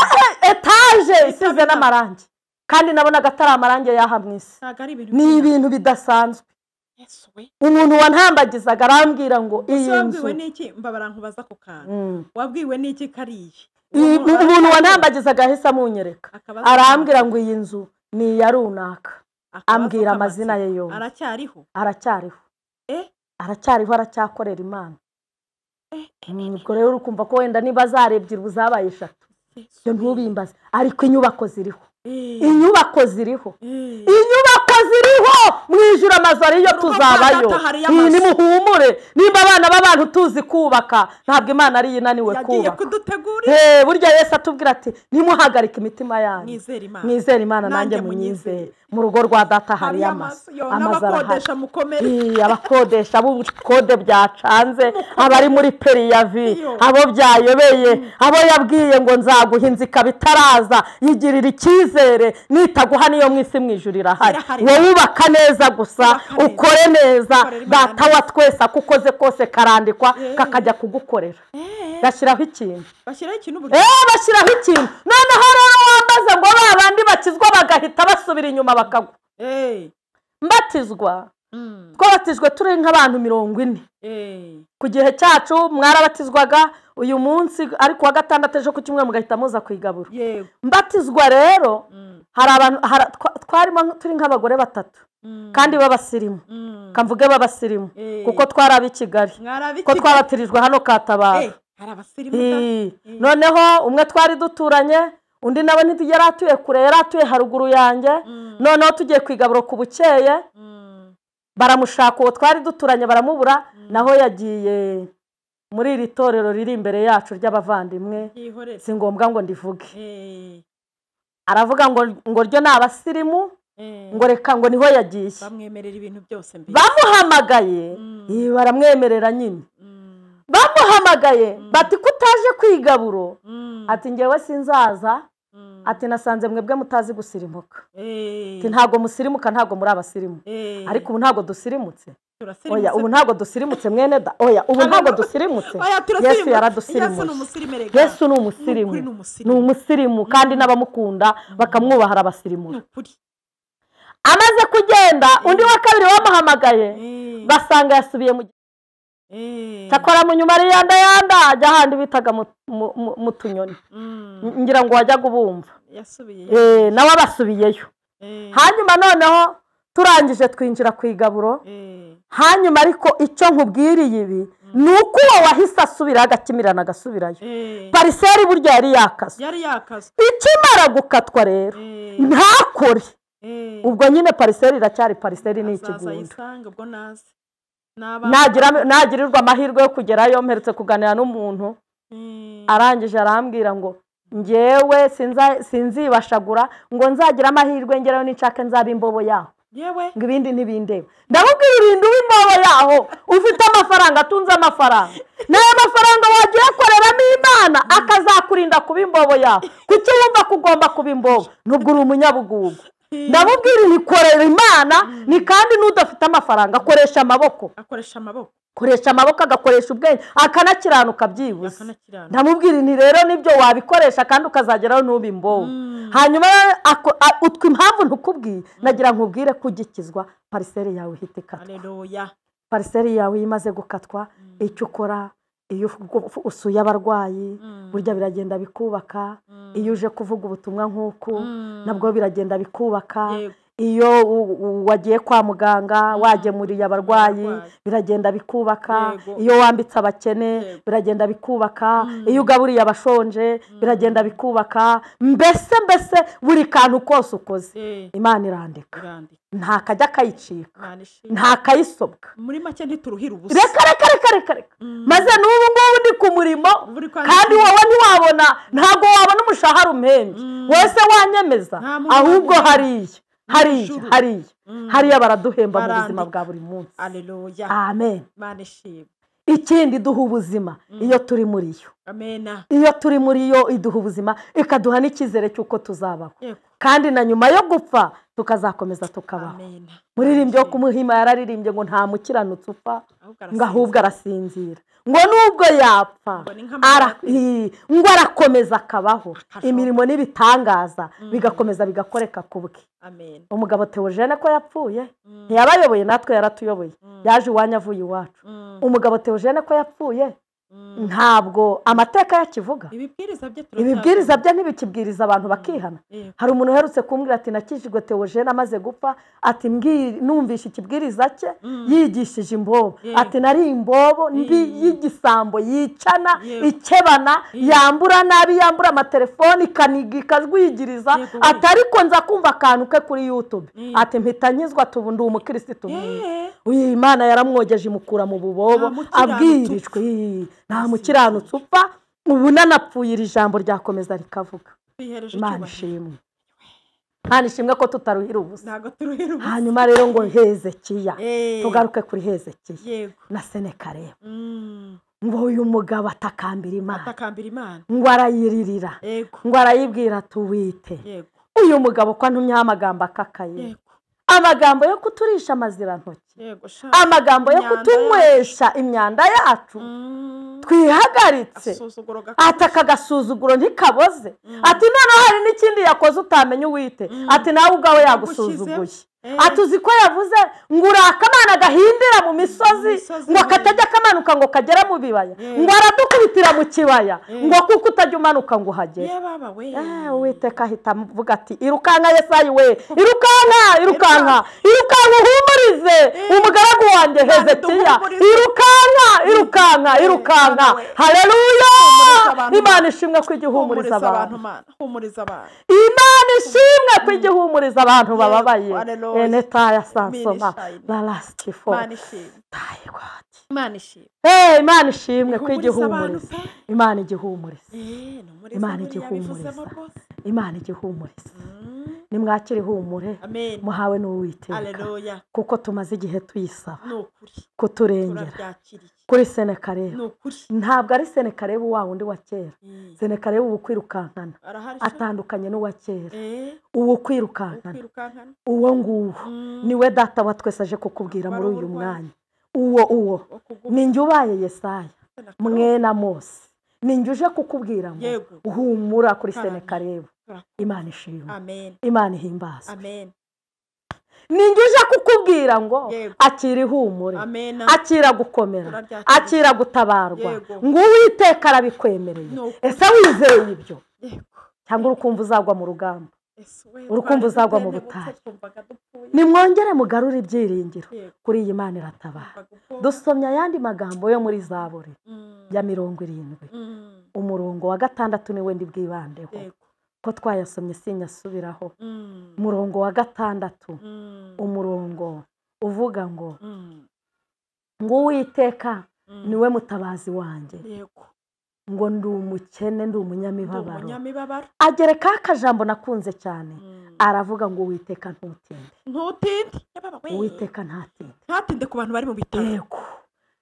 B: etaje isize n'amarangi kandi nabonaga atari amarangi yaha mu isi ni ibintu bidasanzwe umuntu wantambagizaga arambwira ngo iyi nzu
A: wabwiwe n'iki mbabara nkubaza ku kantu wabwiwe n'iki kariye
B: umuntu wantambagizaga ahise amunyereka arambwira ngo iyi nzu ni iya runaka ambwira amazina ye yose aracyariho aracyakorera Imana ubwo rero ukumva ko wenda niba zarebye ubu zabaye 3 byo ntubimbaze ariko inyubako ziriho mu ijuru amazu ariyo tuzabayo ni muhumure nimba abana b'abantu tuzi kubaka ntabwo Imana ari inaniwe kubaka burya Yesu atubwira ati nimuhagarike imitima yanyu mwizere Imana nanjye munyizere mu rugo rwa data hari amazu abakodesha b'ubukode byacanze abari muri periyavi abo byayobeye abo yabwiye ngo nzaguha inzu ikaba itaraza yigirira icyizere nitaguha niyo mwisi mwijuru irahari wowe ubaka neza gusa ukore neza data wa twese akukoze kose karandikwa kakajya kugukorera bashyiraho ikintu noneho rero wambaze ngo babandi bakizwa bagahita basubira inyuma bakagwa mbatizwa twabatijwe turi nk'abantu 40 ku gihe cyacu mwarabatizwaga uyu munsi ariko wa gatandatu ejo ku kimwe mugahita muza kwigabura mbatizwa rero hari abantu twarimo turi nk'abagore 3 kandi babasirimu kamvuge babasirimu kuko twarabi Kigali ko twabatirijwe hano Katabara noneho umwe twari duturanye undi nawe ntitugera atuye kure yari atuye haruguru yanjye noneho tugiye kwigaburo ku bukeye baramushaka uwo twari duturanye baramubura naho yagiye muri iri torero riri imbere yacu ry'abavandimwe si ngombwa ngo ndivuge aravuga ngo ryo n'abasirimu ngo reka ngo niho yagiye
A: bamwemerera ibintu byose mbere
B: bamuhamagaye baramwemerera nyine bamuhamagaye bati kutaje kwigaburo ati ngewe sinzaza ati nasanze mwebwe mutazi gusirimuka ati ntago musirimuka ntago muri abasirimu ariko ubu ntago dusirimutse oya ubu ntago dusirimutse mwene da oya ubu ntago dusirimutse Yesu yaradusirimutse Yesu ni umusirimu kandi n'abamukunda bakamwubahara abasirimu amaze kugenda undi wa kabiri wamuhamagaye basanga yasubiye mu cyakora mu nyuma yanda ajya handi bitaga mu tunyoni ngira ngo wajya gubumva
A: yasubiye
B: nawe abasubiyeyo hanyuma noneho turangije twinjira ku igaburo hanyuma ariko icyo nkubwiriye ibi ni uko uwo wahise asubira agakimirana agasubirayo pariseri burya yari yakase ikimara gukatwa rero ntakore ubwo nyine pariseri iracyari pariseri ni ikigunda nagirirwa amahirwe yo kugerayo mperutse kuganira n'umuntu arangije arambwira ngo ngewe sinzibashagura ngo nzagira amahirwe ngerayo n'inshaka nzaba imbobo yaho ngo ibindi ntibindeba ndamubwira irinde imbobo yaho ufite amafaranga atunze amafaranga n'ayo mafaranga wagiye koreramo Imana akazakurinda kuba imbobo yaho kuki wumva ko ugomba kuba imbobo nubwo uri umunyabugugu ndamubwira nikorera Imana ni kandi n'udafite amafaranga akoresha amaboko agakoresha ubwenge akanakiranuka byibuze ndamubwira ni rero nibyo wabikoresha kandi ukazageraho n'uba imbobo hanyuma utwa impamvu ntukubwiye nagira nkubwire kugikizwa pariseri yawe ihite ikatwa pariseri yawe imaze gukatwa icyo ukora iyo usuye abarwayi burya biragenda bikubaka iyo uje kuvuga ubutumwa nk'uku nabwo biragenda bikubaka iyo wagiye kwa muganga wagemuriye abarwayi biragenda bikubaka iyo wambitse abakene biragenda bikubaka iyo ugaburiye abashonje biragenda bikubaka mbese buri kantu kose ukoze Imana irandika nta kajya kayicika nta kayisobwa
A: muri make ntituruhira ubusa
B: reka maze n'ubu ngubu ndi ku murimo kandi wowe ntiwabona ntabwo wabona umushahara umpembye wese wanyemeza ahubwo hariya baraduhemba mu buzima bwa buri munsi amen ikindi duha ubuzima iyo turi muri yo iyo turi muri yo iduha ubuzima ikaduha n'icyizere cy'uko tuzabaho kandi na nyuma yo gupfa tukazakomeza tukabaho. Muririmbyi wo kumuhima yararirimbye ngo nta mukiranutsi upfa ngo ahubwo arasinzira, ngo nubwo yapfa ngo arakomeza akabaho, imirimo n'ibitangaza bigakomeza bigakoreka ku bwe. Umugabo Theogene ko yapfuye ntiyabayoboye, natwe yaratuyoboye, yaje iwanyu avuye iwacu. Umugabo Theogene ko yapfuye ntabwo amateka yakivuga, ibibwiriza bye ntibikibwiriza abantu bakihana. Hari umuntu uherutse kumbwira ati nakijijwe Theogene amaze gupfa, ati numvishe ikibwiriza cye yigishije imbobo, ati nari imbobo mbi y'igisambo yicana ikebana yambura nabi, yambura amatelefoni ikaniga ikajwigiriza, ati ariko nza kumva akantu ke kuri YouTube, ati mpita nkizwa tubu ndi umukristo mwiza. Imana yaramwogeje imukura mu bubobo abwirijwe, nta mukiranutsi upfa. Ubu nanapfuye iri jambo ryakomeza rikavuga. Imana ishimwe, Imana ishimwe ko tutaruhira ubusa. Hanyuma rero ngo Hezekiya, tugaruke kuri Hezekiya na Senakeribu. Ngo uyu mugabo atakambira Imana, ngo arayiririra, ngo arayibwira ati Uwite. Uyu mugabo ko antumyeho amagambo akakaye, amagambo yo kuturisha amazirantoki, amagambo yo kutunywesha imyanda yacu twihagaritse, ati akagasuzuguro ntikaboze, ati noneho hari n'ikindi yakoze utamenya Uwite, ati nawe ubwawe yagusuzuguye. Ati uzi ko yavuze ngo urakamana gahindira mu misozi, ngo katajya kamanuka ngo kagera mu bibaya, ngo aradukubitira mu kibaya, ngo kuko utajya umanuka ngo uhagere. Uwiteka ahita avuga ati irukanka Yesayi we, irukanka uhumurize umugaragu wanjye Hezekiya, irukanka. Haleluya! Imana ishimwe ko igihumuriza abantu, Imana ishimwe ko igihumuriza abantu bababaye. Enetaya sansoma balastifo Imana ishimwe ko igihumuriza, Imana igihumuriza, Imana igihumuriza. Nimwakire ihumure muhawe n'Uwiteka, kuko tumaze igihe tuyisaba kuturengera. Kuri Senakeribu ntabwo ari Senakeribu wa wundi wa kera. Senakeribu ubu kwirukankana atandukanye n'uwa kera. Uwo kwirukankana uwo nguwo niwe data wa twese aje kukubwira muri uyu mwanya. Uwo ninjye ubaye Yesaya mwene Amosi, ninjye uje kukubwira ngo uhumura kuri Senakeribu. Imana ishimwe, Imana ihimbaza. Ninjye uje kukubwira ngo akira ihumure, akira gukomera, akira gutabarwa, ngo Uwiteka arabikwemereye. Ese wizeye ibyo cyangwa urukumva uzagwa mu rugamba, urukumva uzagwa mu butayu? Nimwongere mugarure ibyiringiro kuri iyi Mana iratabara. Dusomye ayandi magambo yo muri Zaburi ya 70, umurongo wa 6 niwe ndi bwibandeho ko twayasomye sinyasubiraho. Umurongo wa 6, umurongo uvuga ngo Uwiteka niwe mutabazi wanjye, ngo ndi umukene ndi umunyamibabaro. Agereka akajambo nakunze cyane, aravuga ngo Uwiteka ntutinde. Uwiteka ntatinde ku bantu bari mu bitaro,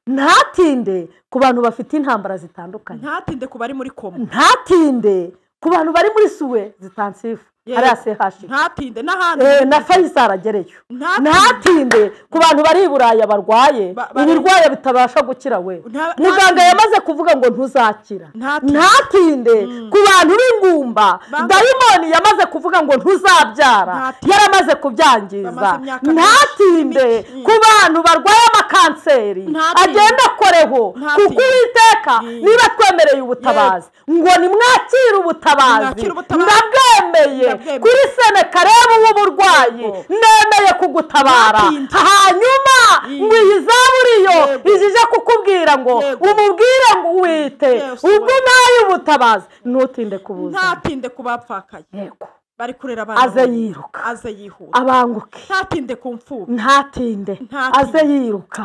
B: ntatinde ku bantu bafite intambara zitandukanye, ntatinde ku bari muri koma, ntatinde ku bantu bari muri suwe zitansifu hariya sehashi, ntatinde n'ahandi na Faisal agereyo, ntatinde ku bantu bari i Buraya barwaye ibirwaye bitabasha gukira. We muganga yamaze kuvuga ngo ntuzakira. Ntatinde ku bantu b'ingumba dayimoni yamaze kuvuga ngo ntuzabyara, yaramaze kubyangiza. Ntatinde ku bantu barwaye amakanseri agenda akoreho, kuko Uwiteka niba twemereye ubutabazi ngo nimwakire ubutabazi, ndabwemeye kuri Senakeribu w'uburwayi, nemeye kugutabara. Hanyuma ngo iyi Zaburi yo ije kukubwira ngo umubwire ngo Uwite ubwo nayo ubutabazi ntutinde kubuza, ntatinde kubapfakaye bari kurera abantu, aze yiruka, aze yihuta, abanguke. Ntatinde ku mfubyi, ntatinde, aze yiruka,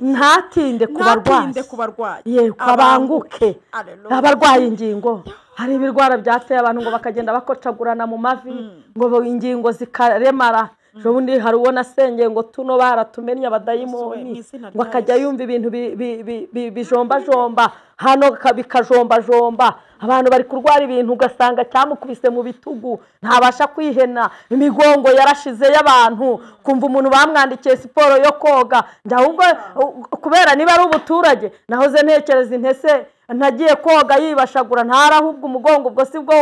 B: ntatinde ku barwayi, yego abanguke. Abarwaye ingingo, hari ibirwara byateye abantu ngo bakagenda bakocagurana mu mavi, ngo ingingo zikaremara. Jobundi hari uwo nasengeye ngo tuno baratumenya abadayimoni, ngo akajya yumva ibintu bijomba, hano bikajombajomba, abantu bari kurwara ibintu ugasanga cyamukubise mu bitugu ntabasha kwihena, imigongo yarashize y'abantu, kumva umuntu bamwandikiye siporo yo koga, ahubwo kubera niba ari ubuturage nahoze ntekereza intese ntagiye koga yibashagura ntarahubwo umugongo ubwo sibwo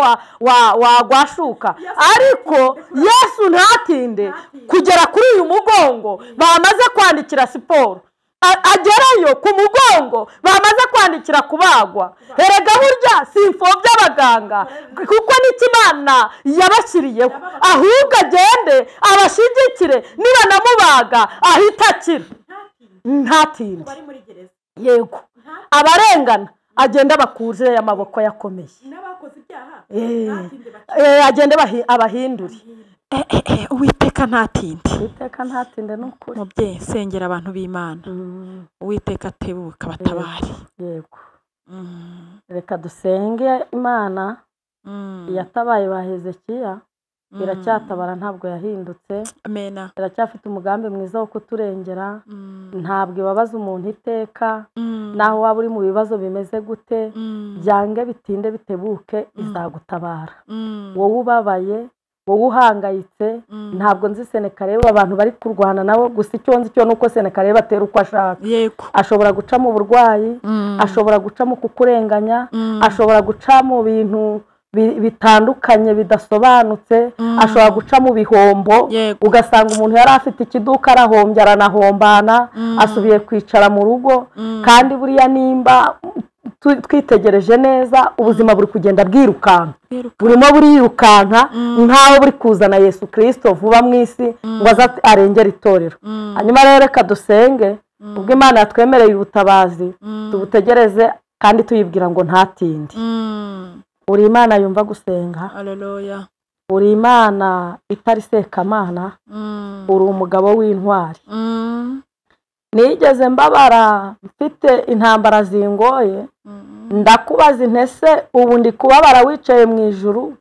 B: wagwashuka, ariko Yesu ntatinde kugera kuri uyu mugongo bamaze kwandikira siporo, agerayo ku mugongo bamaze kwandikira kubagwa. Erega burya simfobya abaganga kuko n'ikimana yabashyiriyeho, ahubwo agende abashigikire niba namubaga ahita akira ntatinde. Yego, abarengana agenda bakuzire amaboko yakomeye, agende abahindure.
A: Uwiteka ntatinde,
B: Uwiteka ntatinde n'ukuri.
A: Mubyeyi sengera abantu b'Imana, Uwiteka atebuka batabare.
B: Yego, reka dusenge Imana yatabaye ba Hezekiya, iracyatabara ntabwo yahindutse.
A: Amena.
B: Iracyafite umugambi mwiza wo kuturengera, ntabwo ibabaza umuntu iteka, naho waba uri mu bibazo bimeze gute, byange bitinde bitebuke izagutabara. Wowe ubabaye, wowe uhangayitse, ntabwo nzi Senekareba abantu bari kurwana nabo, gusa icyo nzi cyo nuko Senekareba atera uko ashaka.
A: Yego,
B: ashobora guca mu burwayi, ashobora guca mu kukurenganya, ashobora guca mu bintu bitandukanye bidasobanutse, ashobora guca mu bihombo, ugasanga umuntu yari afite ikiduka arahombya aranahombana, asubiye kwicara mu rugo. Kandi buriya nimba twitegereje neza ubuzima buri kugenda bwirukanka, burimo burirukanka nkaho buri kuzana Yesu Kristo vuba mu isi ngo aze arengere itorero. Hanyuma rero reka dusenge, ubwo Imana yatwemereye ubutabazi tubutegereze kandi tuyibwira ngo ntatinde. Uri Imana yumva gusenga,
A: haleluya.
B: Uri Imana itari sekamana, uri umugabo w'intwari. Nigeze mbabara mfite intambara zingoye, ndakubaza intese ubu ndi kubabara wicaye mu ijuru,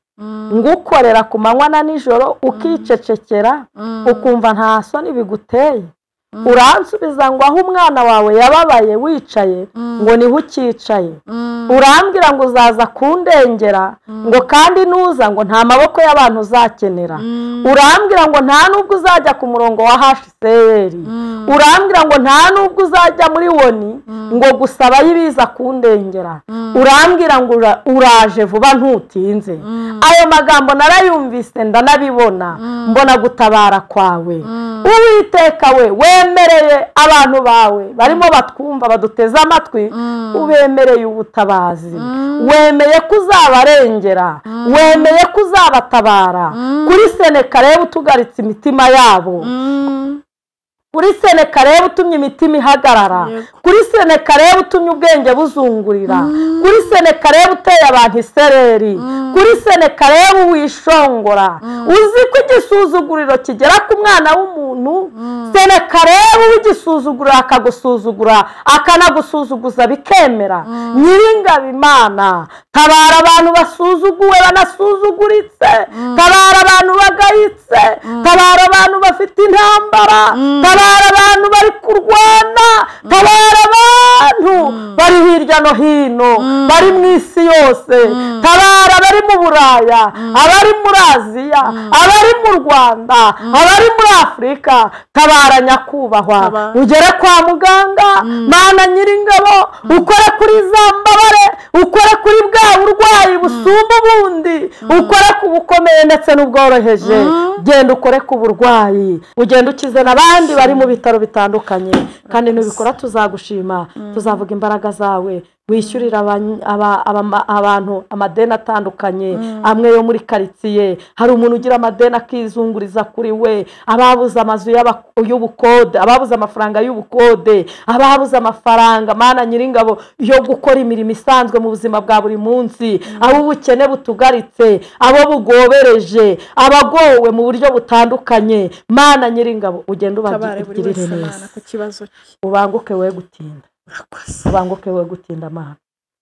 B: ngukorera ku manywa na nijoro ukicecekera ukumva nta soni biguteye. Uransubiza ngo aho umwana wawe yababaye wicaye ngo niho ukicaye. Urambwira ngo uzaza kundengera, ngo kandi nuza ngo nta maboko y'abantu uzakenera. Urambwira ngo nta nubwo uzajya ku murongo wa HCR. Urambwira ngo nta nubwo uzajya muri woni ngo gusaba ibiza kundengera. Urambwira ngo uraje vuba ntutinze. Ayo magambo narayumvise ndanabibona, mbona gutabara kwawe. Uwiteka we wemereye abantu bawe barimo batwumva baduteze amatwi, ubemereye ubutabazi, wemeye kuzabarengera, wemeye kuzabatabara kuri Senekareba utugaritse imitima yabo, kuri Senekareba utumye imitima ihagarara, kuri Senekareba utumye ubwenge buzungurira, kuri Senekareba uteye abantu isereri, kuri Senekareba wishongora. Uzi ko igisuzuguriro kigera ku mwana w'umuntu, Senekareba w'igisuzuguriro akagusuzugura akanagusuzuguza bikemera. Nyiringabo Imana, tabara abantu basuzuguwe banasuzuguritse, tabara abantu bagayitse, tabara abantu bafite intambara, tabara abantu bari kurwana, tabara abantu bari hirya no hino, bari mu isi yose, tabara abari mu Buraya, abari muri Aziya, abari mu Rwanda, abari muri Afurika. Tabara nyakubahwa, ugere kwa muganga Mana Nyiringabo, ukore kuri za mbabare, ukore kuri bwa burwayi busumba ubundi, ukore ku bukomeye ndetse n'ubworoheje. Genda ukore ku burwayi, ugenda ukize n'abandi bari mu bitaro bitandukanye, kandi nubikora tuzagushima, tuzavuga imbaraga zawe. Wishyurira abantu amadeni atandukanye, amwe yo muri karitsiye. Hari umuntu ugira amadeni akizunguriza kuri we, ababuze amazu y'ubukode, ababuze amafaranga y'ubukode, ababuze amafaranga Mana Nyiringabo yo gukora imirimo isanzwe mu buzima bwa buri munsi, abo ubukene butugaritse, abo bugobereje, abagowe mu buryo butandukanye. Mana Nyiringabo ugende ubagirire neza, ubanguke we gutinda, ubanguke we gutinda Mana.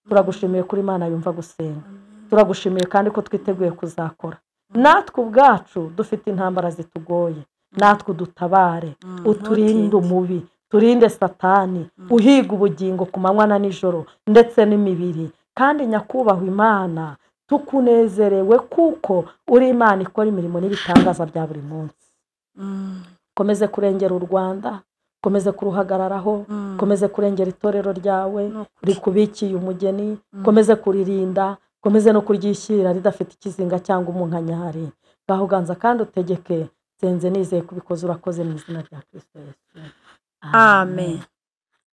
B: Turagushimiye kuri Mana yumva gusenga, turagushimiye kandi ko twiteguye kuzakora. Natwe ubwacu dufite intambara zitugoye, natwe dutabare, uturinde umubi, turinde satani uhiga ubugingo ku manywa na nijoro ndetse n'imibiri. Kandi nyakubahwa Imana, tukunezerewe kuko uri Imana ikora imirimo n'ibitangaza bya buri munsi. Komeze kurengera u Rwanda, komeze kuruhagararaho, komeze kurengera itorero ryawe rikubikiye umugeni, komeze kuririnda, komeze no kuryishyira ridafite ikizinga cyangwa umunkanyari. Ngaho ganza kandi utegeke, senze nizeye kubikoze urakoze mu izina rya Kristo Yesu. Amen.